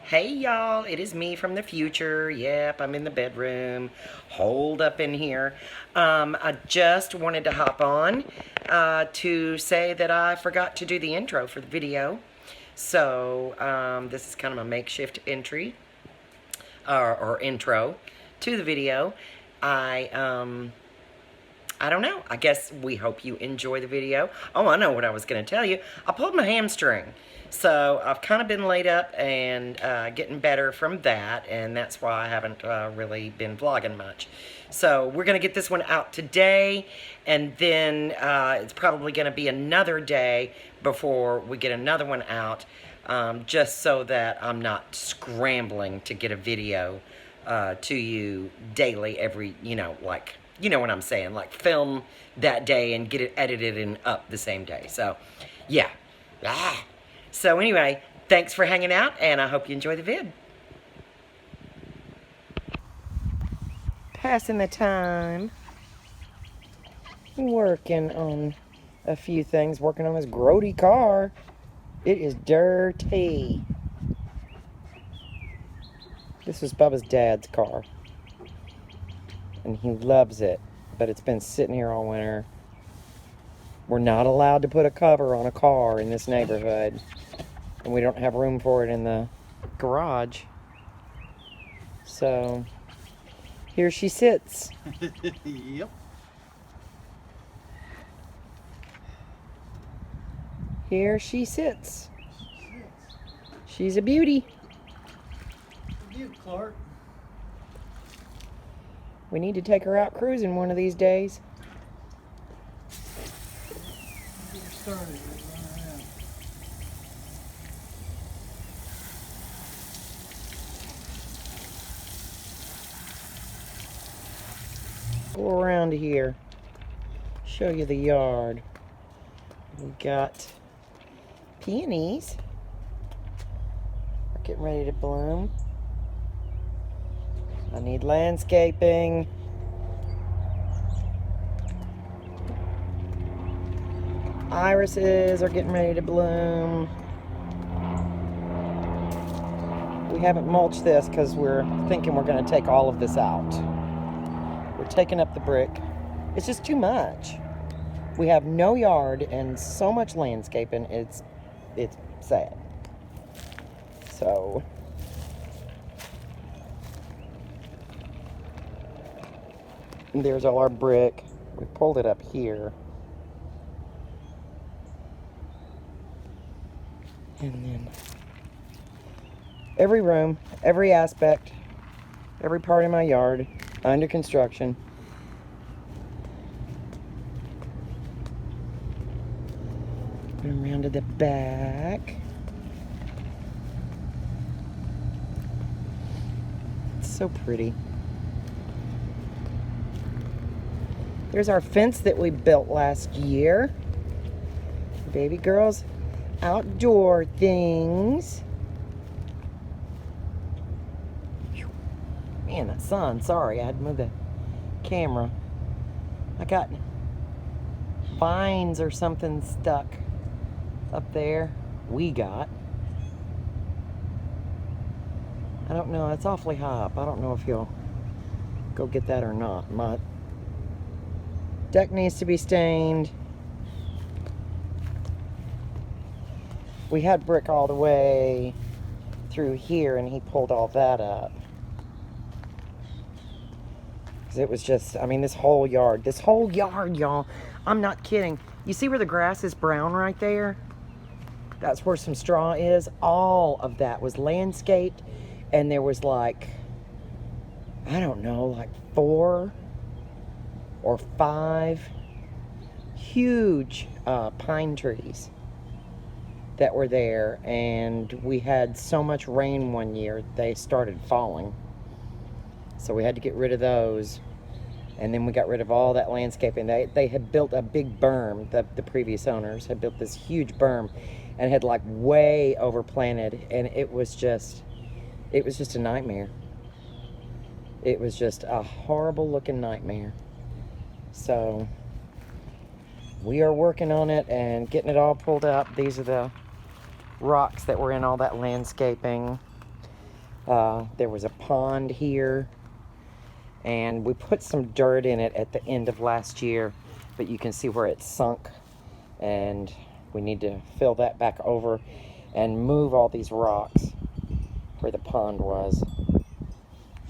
Hey y'all, it is me from the future. Yep, I'm in the bedroom, holed up in here. I just wanted to hop on to say that I forgot to do the intro for the video. So this is kind of a makeshift entry or intro to the video. I don't know. I guess we hope you enjoy the video. Oh, I know what I was going to tell you. I pulled my hamstring. So I've kind of been laid up and getting better from that. And that's why I haven't really been vlogging much. So we're going to get this one out today. And then it's probably going to be another day before we get another one out. Just so that I'm not scrambling to get a video to you daily every, like... You know what I'm saying, like film that day and get it edited and up the same day. So, yeah. So anyway, thanks for hanging out, and I hope you enjoy the vid. Passing the time. Working on a few things. Working on this grody car. It is dirty. This was Bubba's dad's car. And he loves it, but it's been sitting here all winter. We're not allowed to put a cover on a car in this neighborhood, and we don't have room for it in the garage. So here she sits. Yep. Here she sits. She's a beauty. You, Clark. We need to take her out cruising one of these days. Get her started. Run around. Go around here. Show you the yard. We got peonies. Are getting ready to bloom. I need landscaping. Irises are getting ready to bloom. We haven't mulched this because we're thinking we're going to take all of this out. We're taking up the brick. It's just too much. We have no yard and so much landscaping. It's sad. So... there's all our brick. We pulled it up here. And then every room, every aspect, every part of my yard under construction. And around to the back. It's so pretty. Here's our fence that we built last year. Baby girl's outdoor things. Man, that sun. Sorry, I had to move the camera. I got vines or something stuck up there. We got. I don't know. It's awfully high up. I don't know if you'll go get that or not. My deck needs to be stained. We had brick all the way through here, and he pulled all that up. Because it was just, I mean, this whole yard, y'all. I'm not kidding. You see where the grass is brown right there? That's where some straw is. All of that was landscaped, and there was like, I don't know, like 4 or 5 huge pine trees that were there, and we had so much rain one year they started falling, so we had to get rid of those. And then we got rid of all that landscaping. They had built a big berm. The previous owners had built this huge berm and had like way overplanted, and it was just a nightmare. It was just a horrible looking nightmare. So we are working on it and getting it all pulled up. These are the rocks that were in all that landscaping. There was a pond here, and we put some dirt in it at the end of last year, but you can see where it's sunk, and we need to fill that back over and move all these rocks where the pond was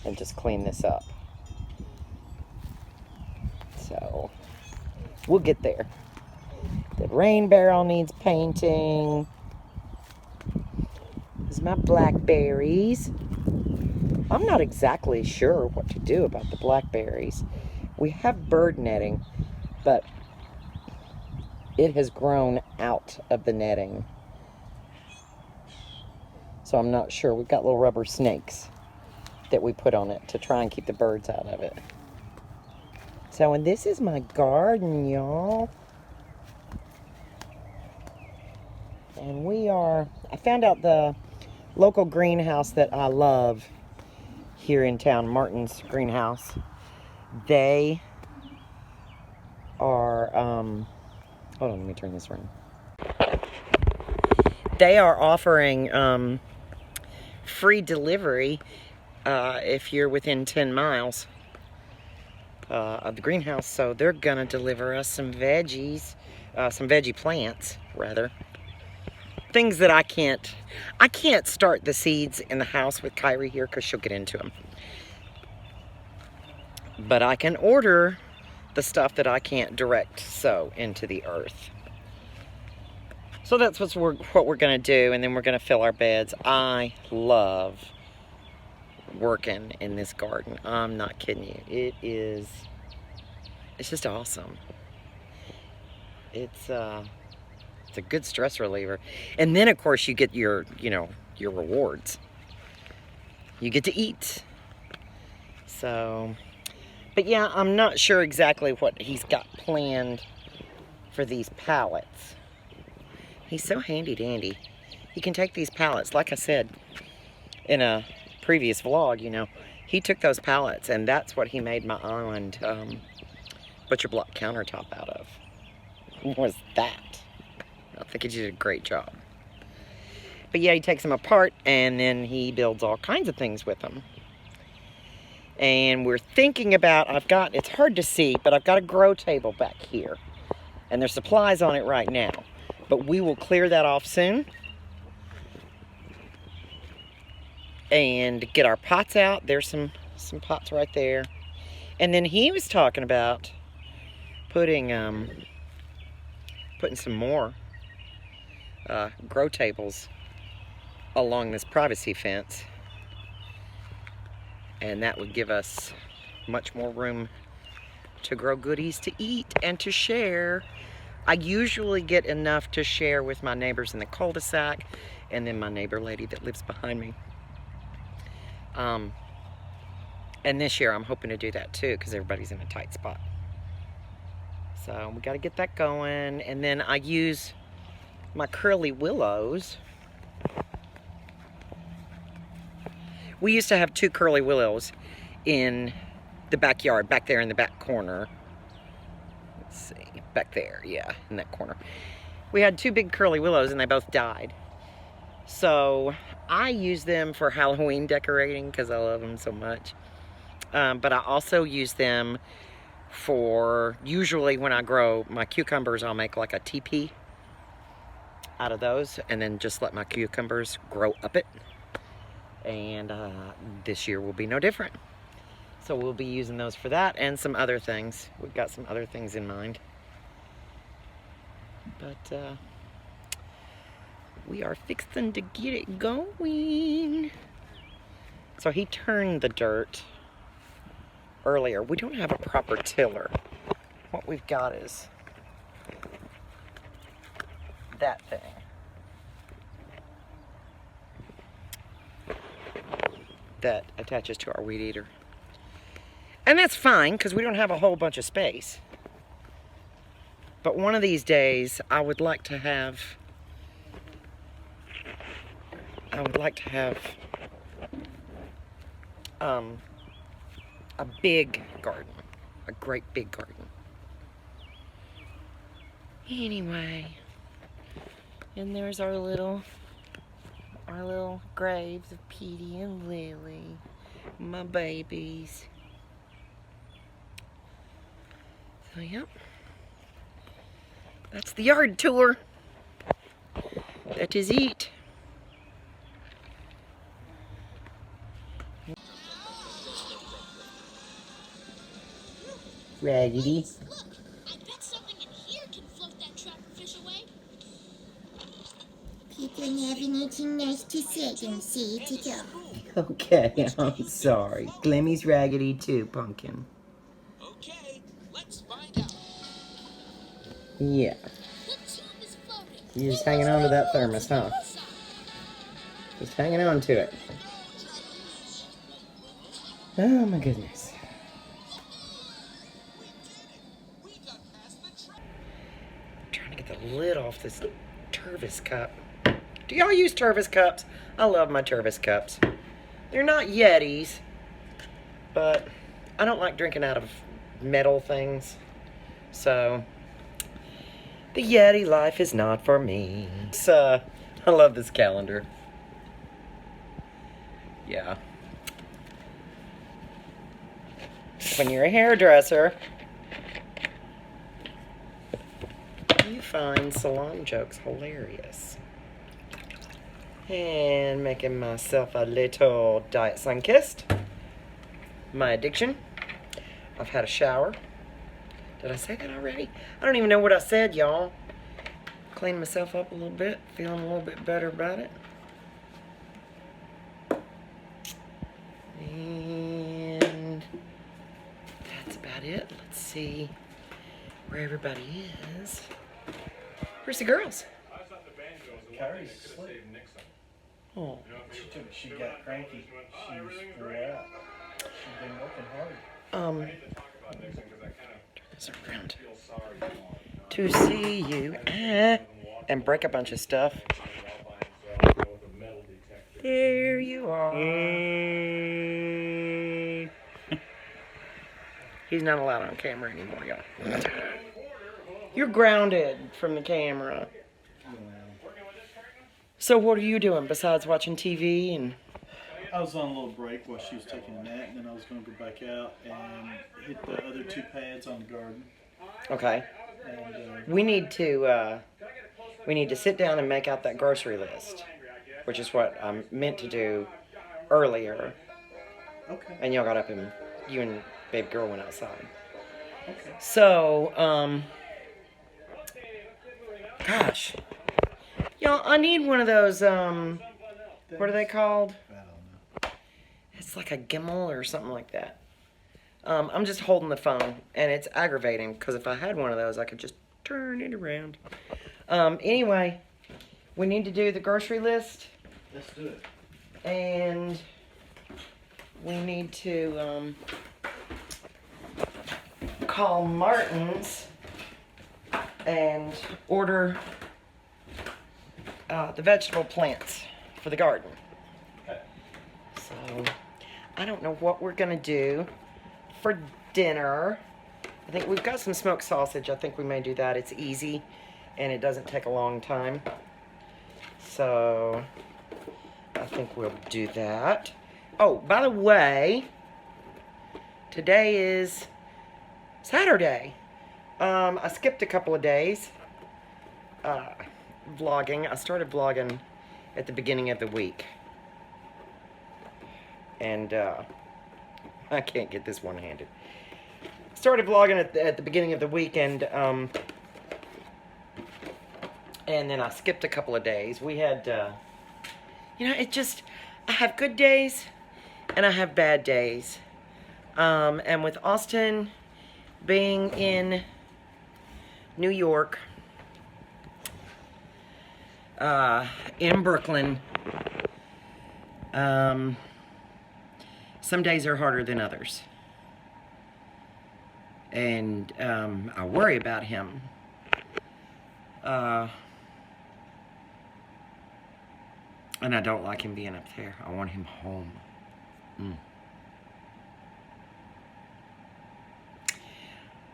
and just clean this up. So we'll get there. The rain barrel needs painting. There's my blackberries. I'm not exactly sure what to do about the blackberries. We have bird netting, but it has grown out of the netting. So I'm not sure. We've got little rubber snakes that we put on it to try and keep the birds out of it. So, and this is my garden, y'all. And I found out the local greenhouse that I love here in town, Martin's Greenhouse. They are, hold on, let me turn this around. They are offering free delivery if you're within 10 miles of the greenhouse. So they're gonna deliver us some veggies, some veggie plants, rather. Things that I can't start the seeds in the house with Kyrie here because she'll get into them. But I can order the stuff that I can't direct sow into the earth. So that's what we're gonna do, and then we're gonna fill our beds. I love working in this garden. I'm not kidding you. It's just awesome. It's a good stress reliever. And then of course you get your rewards. You get to eat. So, but yeah, I'm not sure exactly what he's got planned for these pallets. He's so handy dandy. He can take these pallets, like I said in a previous vlog, he took those pallets and that's what he made my island butcher block countertop out of. What was that? I think he did a great job. But yeah, he takes them apart and then he builds all kinds of things with them. And we're thinking about, it's hard to see, but I've got a grow table back here. And there's supplies on it right now. But we will clear that off soon. And get our pots out. There's some pots right there. And then he was talking about putting some more grow tables along this privacy fence, and that would give us much more room to grow goodies to eat and to share. I usually get enough to share with my neighbors in the cul-de-sac and then my neighbor lady that lives behind me. And this year I'm hoping to do that too because everybody's in a tight spot. So we got to get that going. And then I use my curly willows. We used to have 2 curly willows in the backyard, back there in the back corner. Let's see, back there, yeah, in that corner. We had 2 big curly willows and they both died. So I use them for Halloween decorating because I love them so much. But I also use them for, usually when I grow my cucumbers, I'll make like a teepee out of those and then just let my cucumbers grow up it. And this year will be no different. So we'll be using those for that and some other things. We've got some other things in mind. But we are fixing to get it going. So he turned the dirt earlier. We don't have a proper tiller. What we've got is that thing. That attaches to our weed eater. And that's fine because we don't have a whole bunch of space. But one of these days I would like to have a big garden, a great big garden. Anyway, and there's our little our little graves of Petey and Lily, my babies. So, yep. That's the yard tour. That is it. Raggedy. Look, I bet something in here can float that trapper fish away. People have anything nice to say, then say it to them. Okay, I'm sorry. Glimmy's raggedy too, Pumpkin. Okay, let's find out. Yeah. The tube is floating. You're just hanging on to that thermos, huh? Just hanging on to it. Oh my goodness. I'm trying to get the lid off this Tervis cup. Do y'all use Tervis cups? I love my Tervis cups. They're not Yetis, but I don't like drinking out of metal things. So, the Yeti life is not for me. I love this calendar. Yeah. When you're a hairdresser, you find salon jokes hilarious. And making myself a little Diet Sunkist. My addiction. I've had a shower. Did I say that already? I don't even know what I said, y'all. Cleaned myself up a little bit. Feeling a little bit better about it. And that's about it. Let's see where everybody is. Where's the girls? Carrie's asleep. Oh, She got cranky. She was threw out. She's been working hard. turn this around to see you and break a bunch of stuff. There you are. He's not allowed on camera anymore, y'all. You're grounded from the camera. So what are you doing besides watching TV and... I was on a little break while she was taking a nap, and then I was going to go back out and hit the other 2 pads on the garden. Okay. And We need to sit down and make out that grocery list, which is what I meant to do earlier. okay. And y'all got up and you and baby girl went outside. Okay. So, gosh. Y'all, I need one of those, what are they called? I don't know. It's like a gimbal or something like that. I'm just holding the phone, and it's aggravating, because if I had one of those, I could just turn it around. Anyway, we need to do the grocery list, Let's do it. and we need to, call Martin's and order the vegetable plants for the garden. Okay. So, I don't know what we're gonna do for dinner. I think we've got some smoked sausage. I think we may do that. It's easy and it doesn't take a long time. So, I think we'll do that. Oh, by the way, today is Saturday. I skipped a couple of days vlogging. I started vlogging at the beginning of the week. And I can't get this one-handed. Started vlogging at the beginning of the week, and then I skipped a couple of days. We had, you know, I have good days and I have bad days. And with Austin being in New York, in Brooklyn, some days are harder than others. And I worry about him. And I don't like him being up there. I want him home.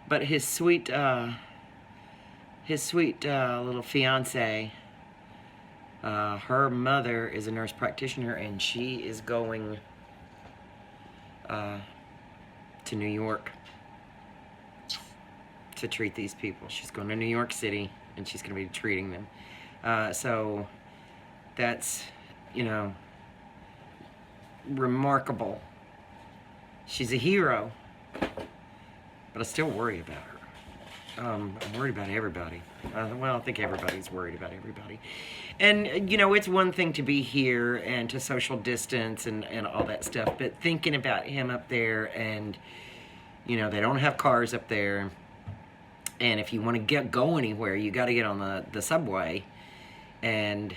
But his sweet little fiance Her mother is a nurse practitioner, and she is going to New York to treat these people. She's going to New York City, and she's going to be treating them. So that's, you know, remarkable. She's a hero, but I still worry about her. I'm worried about everybody. Well, I think everybody's worried about everybody. And, you know, it's one thing to be here and to social distance and all that stuff, but thinking about him up there and, you know, they don't have cars up there. And if you want to go anywhere, you got to get on the subway. And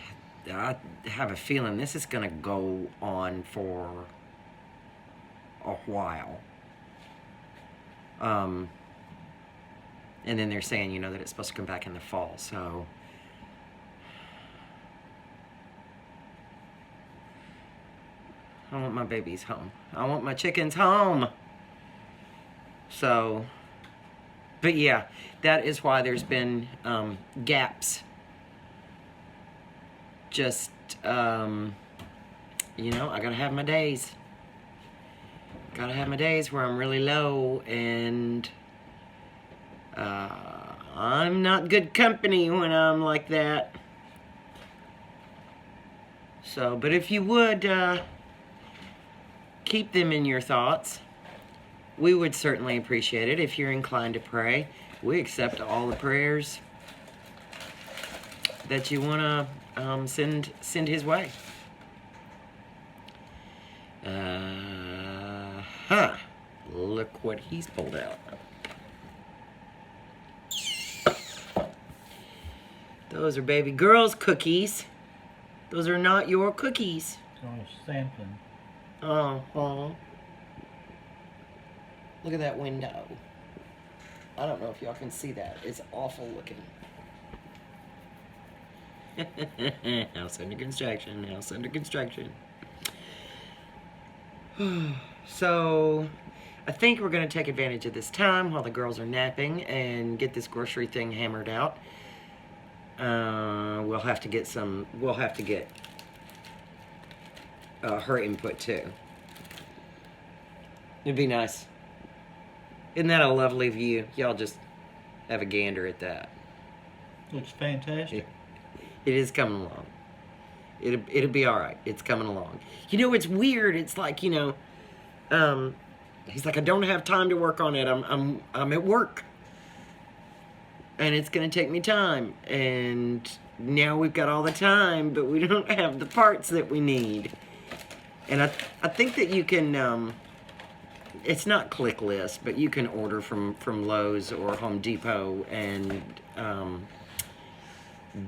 I have a feeling this is going to go on for a while. And then they're saying, you know, that it's supposed to come back in the fall, so I want my babies home. I want my chickens home. So, but yeah, that is why there's been gaps. Just, you know, I gotta have my days. Gotta have my days where I'm really low, and I'm not good company when I'm like that. So, but if you would keep them in your thoughts, we would certainly appreciate it. If you're inclined to pray, we accept all the prayers that you want to send his way. Look what he's pulled out. Those are baby girl's cookies. Those are not your cookies. Oh, sampling. Oh. Look at that window. I don't know if y'all can see that. It's awful looking. House under construction. House under construction. So, I think we're going to take advantage of this time while the girls are napping and get this grocery thing hammered out. We'll have to get her input too. It'd be nice. Isn't that a lovely view? Y'all just have a gander at that. Looks fantastic. It is coming along. It'll be all right. It's coming along. You know, it's weird. It's like, you know, he's like, I don't have time to work on it. I'm at work, and it's gonna take me time. And now we've got all the time, but we don't have the parts that we need. And I think that you can. It's not click list, but you can order from Lowe's or Home Depot, and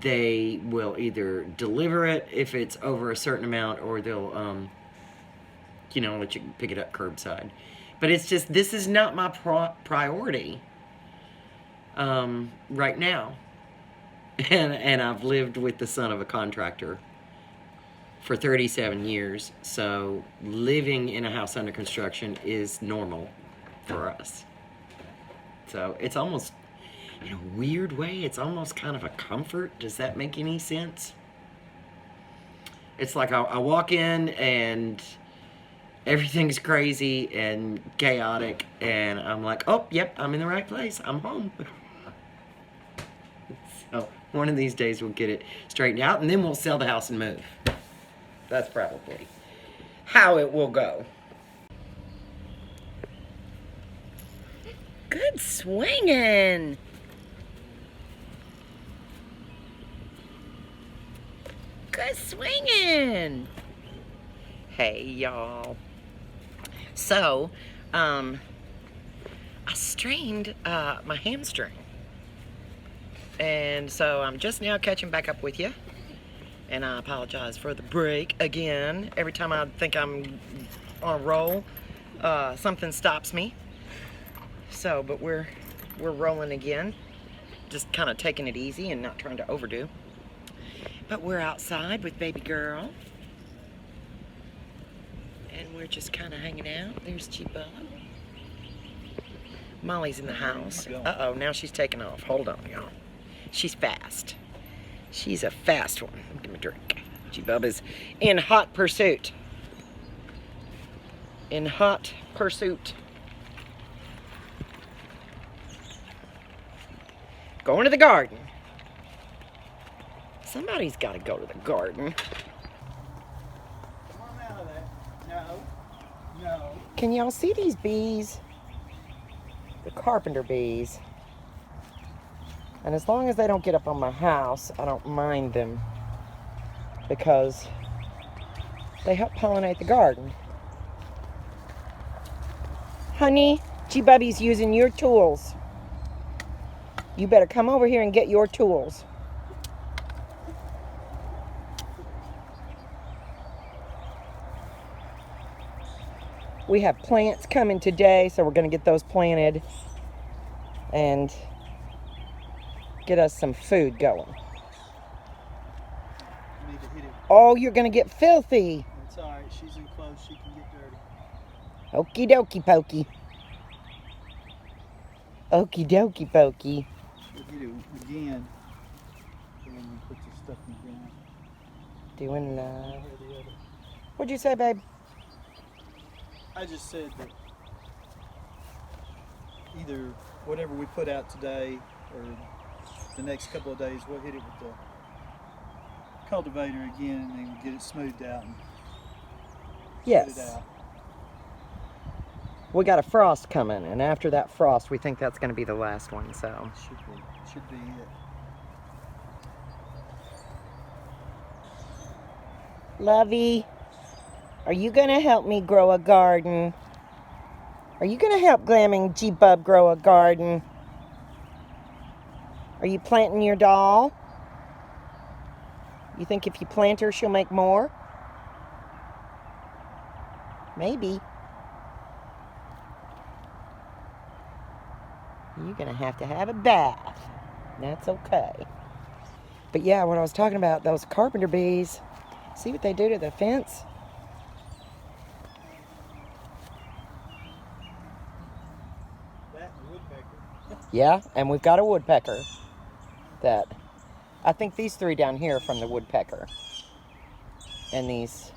they will either deliver it if it's over a certain amount, or they'll, you know, let you pick it up curbside. But it's just, this is not my priority right now. And I've lived with the son of a contractor for 37 years, so living in a house under construction is normal for us. So it's almost, in a weird way, it's almost kind of a comfort. Does that make any sense? It's like I walk in and everything's crazy and chaotic, and I'm like, oh, yep, I'm in the right place. I'm home. So one of these days we'll get it straightened out, and then we'll sell the house and move. That's probably how it will go. Good swinging. Good swinging. Hey, y'all. So, I strained my hamstring. And so I'm just now catching back up with you. And I apologize for the break again. Every time I think I'm on a roll, something stops me. So, but we're rolling again. Just kind of taking it easy and not trying to overdo. But we're outside with baby girl. And we're just kind of hanging out. There's Chiba. Molly's in the house. Uh-oh, now she's taking off. Hold on, y'all. She's fast. She's a fast one. Give me a drink. G-Bub is in hot pursuit. In hot pursuit. Going to the garden. Somebody's got to go to the garden. Come on out of there. No. No. Can y'all see these bees? The carpenter bees. And as long as they don't get up on my house, I don't mind them. Because they help pollinate the garden. Honey, G-Bubby's using your tools. You better come over here and get your tools. We have plants coming today, so we're going to get those planted and get us some food going. You need to hit it. Oh, you're going to get filthy. It's alright. She's enclosed. She can get dirty. Okie dokie pokey. Okie dokie pokey. We'll hit it again. And then we put the stuff in the ground. Doing, Or the other. what'd you say, babe? I just said that either whatever we put out today or the next couple of days, we'll hit it with the cultivator again and then get it smoothed out and put it Yes. out. We got a frost coming, and after that frost, we think that's going to be the last one, so. Should be it. Lovey, are you going to help me grow a garden? Are you going to help Glamming G-Bub grow a garden? Are you planting your doll? You think if you plant her, she'll make more? Maybe. You're going to have a bath. That's okay. But yeah, what I was talking about, those carpenter bees, see what they do to the fence? That and woodpecker. Yeah, and we've got a woodpecker that, I think these three down here are from the woodpecker. And these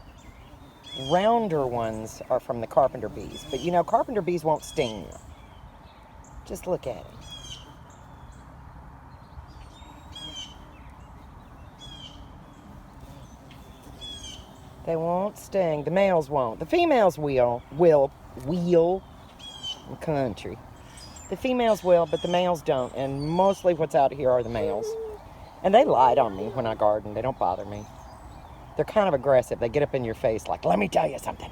rounder ones are from the carpenter bees. But you know, carpenter bees won't sting you. Just look at it. They won't sting. The males won't. The females will. Country. The females will, but the males don't. And mostly what's out here are the males. And they lied on me when I garden. They don't bother me. They're kind of aggressive. They get up in your face like, let me tell you something.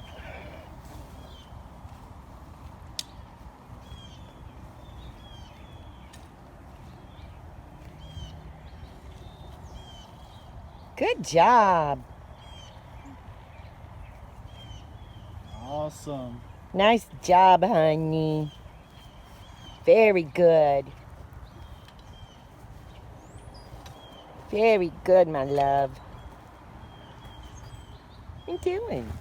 Good job. Awesome. Nice job, honey. Very good. Very good, my love. What are you doing?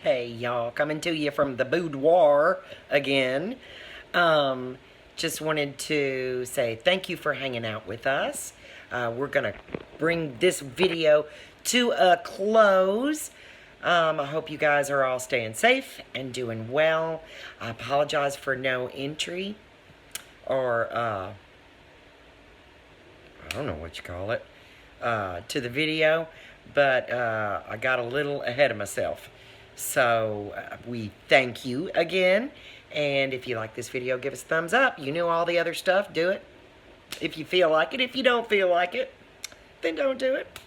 Hey y'all, coming to you from the boudoir again. Just wanted to say thank you for hanging out with us. We're gonna bring this video to a close. I hope you guys are all staying safe and doing well. I apologize for no entry or I don't know what you call it, to the video, but I got a little ahead of myself. So we thank you again, and if you like this video, give us a thumbs up. You know all the other stuff, do it if you feel like it. If you don't feel like it, then don't do it.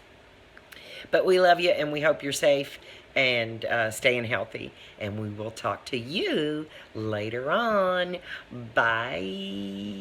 But we love you, and we hope you're safe and staying healthy, and we will talk to you later on. Bye.